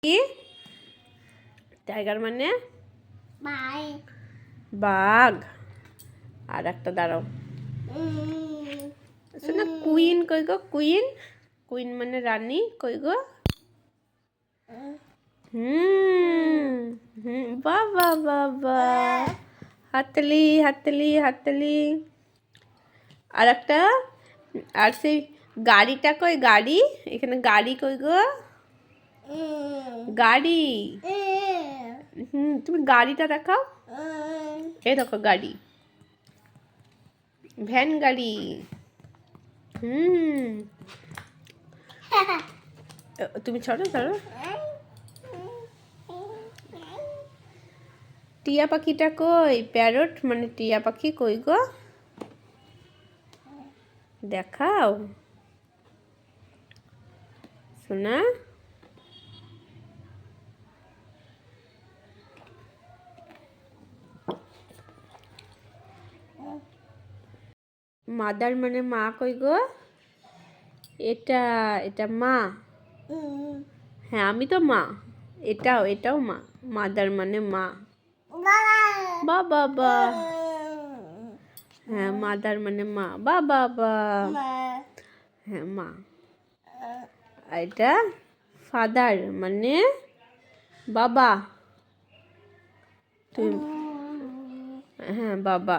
কি? টাইগার মানে বাঘ। আর একটা দাঁড়াও, শোনা, কুইন কই গো? কুইন, কুইন মানে রানী, কই গো? বাবা বাবা, হাতলি হাতলি হাতলি। আর একটা, আর সেই গাড়িটা কই? গাড়ি, এখানে গাড়ি কই গো? গাড়ি। তুমি গাড়িটা দেখাও। এই দেখো গাড়ি, ভ্যান গাড়ি। তুমি ছড়ো ধরো। টিয়া পাখিটা কই? প্যারট মানে টিয়া পাখি, কই গো? দেখাও শোনা। মাদার মানে মা, কই গো? এটা, এটা মা। হ্যাঁ আমি তো মা। এটাও মা। মাদার মানে মা। বাবা। হ্যাঁ মাদার মানে মা। বাবা। হ্যাঁ মা। এটা ফাদার মানে বাবা। হ্যাঁ বাবা।